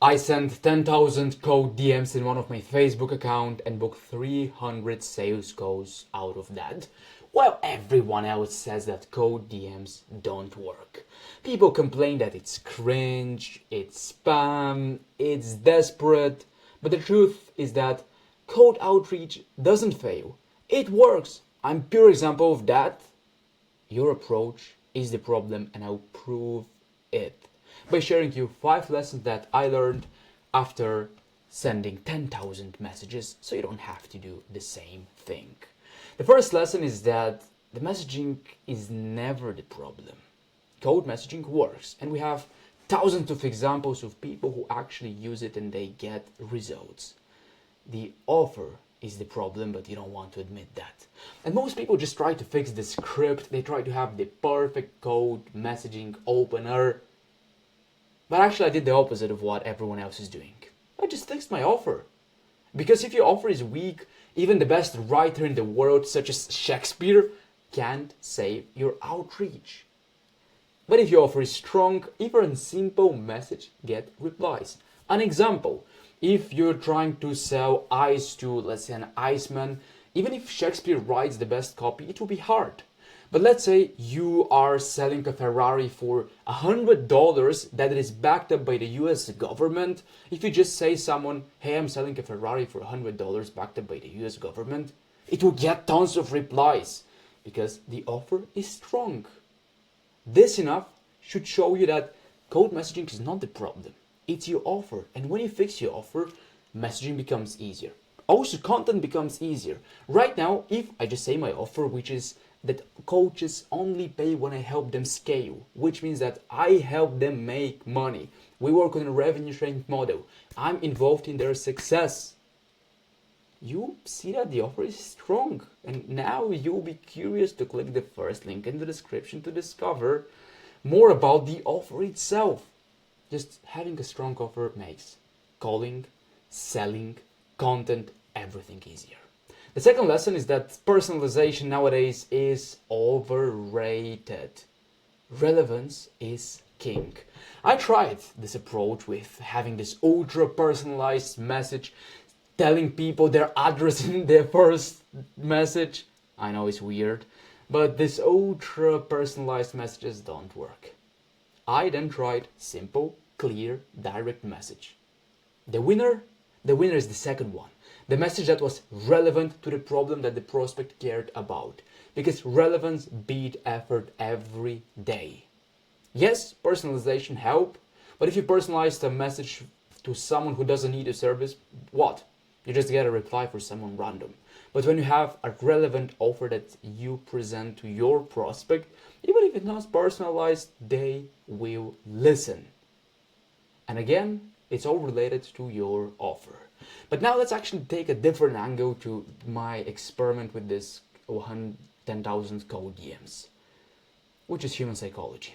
I sent 10,000 cold DMs in one of my Facebook account and booked 300 sales calls out of that. While everyone else says that cold DMs don't work. People complain that it's cringe, it's spam, it's desperate, but the truth is that cold outreach doesn't fail. It works. I'm pure example of that. Your approach is the problem and I'll prove it by sharing you 5 lessons that I learned after sending 10,000 messages so you don't have to do the same thing. The first lesson is that the messaging is never the problem. Cold messaging works and we have thousands of examples of people who actually use it and they get results. The offer is the problem, but you don't want to admit that. And most people just try to fix the script, they try to have the perfect cold messaging opener. But actually I did the opposite of what everyone else is doing. I just fixed my offer. Because if your offer is weak, even the best writer in the world, such as Shakespeare, can't save your outreach. But if your offer is strong, even a simple message get replies. An example, if you're trying to sell ice to, let's say, an iceman, even if Shakespeare writes the best copy, it will be hard. But let's say you are selling a Ferrari for $100 that is backed up by the US government. If you just say someone, hey, I'm selling a Ferrari for $100 backed up by the US government, it will get tons of replies because the offer is strong. This enough should show you that cold messaging is not the problem. It's your offer. And when you fix your offer, messaging becomes easier. Also, content becomes easier. Right now, if I just say my offer, which is that coaches only pay when I help them scale, which means that I help them make money. We work on a revenue sharing model. I'm involved in their success. You see that the offer is strong, and now you'll be curious to click the first link in the description to discover more about the offer itself. Just having a strong offer makes calling, selling, content, everything easier. The second lesson is that personalization nowadays is overrated. Relevance is king. I tried this approach with having this ultra personalized message, telling people their address in their first message. I know it's weird, but these ultra personalized messages don't work. I then tried simple, clear, direct message. The winner is the second one. The message that was relevant to the problem that the prospect cared about. Because relevance beat effort every day. Yes, personalization help, but if you personalize a message to someone who doesn't need a service, what? You just get a reply for someone random. But when you have a relevant offer that you present to your prospect, even if it's not personalized, they will listen. And again, it's all related to your offer. But now let's actually take a different angle to my experiment with this 10,000 cold DMs, which is human psychology.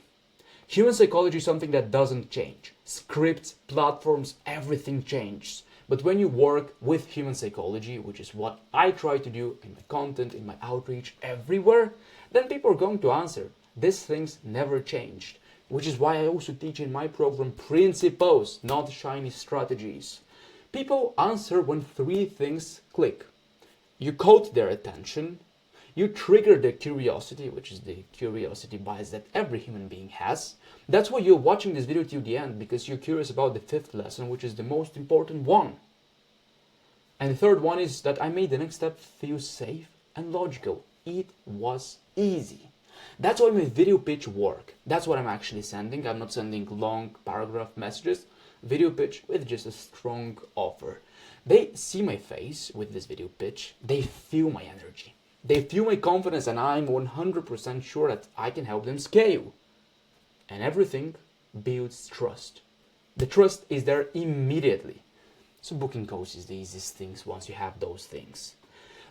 Human psychology is something that doesn't change. Scripts, platforms, everything changes. But when you work with human psychology, which is what I try to do in my content, in my outreach, everywhere, then people are going to answer. These things never changed. Which is why I also teach in my program principles, not shiny strategies. People answer when 3 things click. You caught their attention, you trigger their curiosity, which is the curiosity bias that every human being has. That's why you're watching this video till the end, because you're curious about the 5th lesson, which is the most important one. And the third one is that I made the next step feel safe and logical. It was easy. That's why my video pitch work. That's what I'm actually sending. I'm not sending long paragraph messages. Video pitch with just a strong offer. They see my face with this video pitch. They feel my energy. They feel my confidence, and I'm 100% sure that I can help them scale. And everything builds trust. The trust is there immediately. So booking calls is the easiest things once you have those things.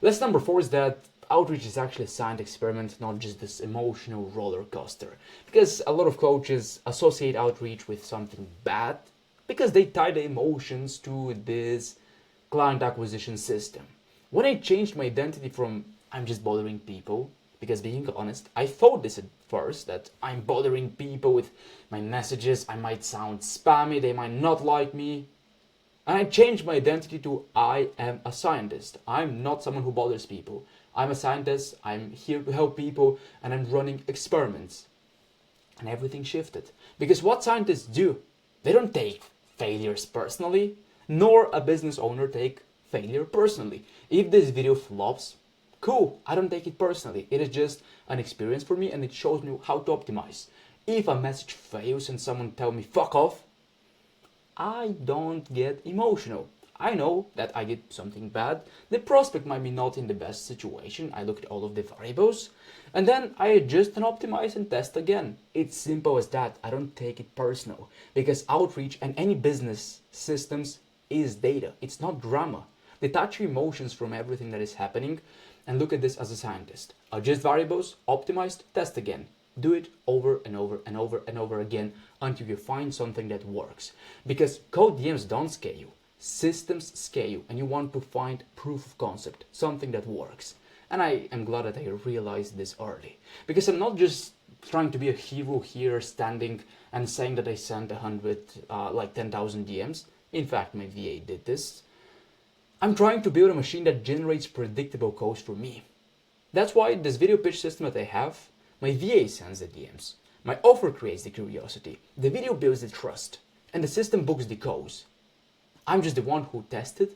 Lesson number 4 is that outreach is actually a science experiment, not just this emotional roller coaster. Because a lot of coaches associate outreach with something bad because they tie the emotions to this client acquisition system. When I changed my identity from I'm just bothering people Because being honest, I thought this at first, that I'm bothering people with my messages, I might sound spammy, they might not like me. And I changed my identity to I am a scientist. I'm not someone who bothers people. I'm a scientist, I'm here to help people, and I'm running experiments. And everything shifted. Because what scientists do, they don't take failures personally, nor a business owner take failure personally. If this video flops, cool, I don't take it personally. It is just an experience for me and it shows me how to optimize. If a message fails and someone tell me fuck off, I don't get emotional. I know that I did something bad. The prospect might be not in the best situation. I look at all of the variables and then I adjust and optimize and test again. It's simple as that. I don't take it personal because outreach and any business systems is data. It's not drama. Detach your emotions from everything that is happening and look at this as a scientist. Adjust variables, optimize, test again. Do it over and over and over and over again until you find something that works. Because code DMs don't scale you, systems scale you, and you want to find proof of concept, something that works. And I am glad that I realized this early. Because I'm not just trying to be a hero here, standing and saying that I sent 10,000 DMs. In fact, my VA did this. I'm trying to build a machine that generates predictable codes for me. That's why this video pitch system that I have, my VA sends the DMs, my offer creates the curiosity, the video builds the trust, and the system books the codes. I'm just the one who tested,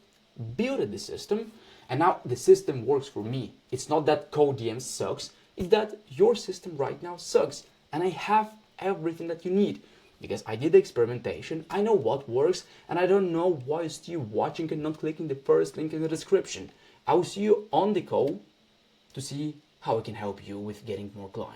built the system, and now the system works for me. It's not that code DMs sucks, it's that your system right now sucks, and I have everything that you need. Because I did the experimentation, I know what works, and I don't know why you're still watching and not clicking the first link in the description. I will see you on the call to see how I can help you with getting more clients.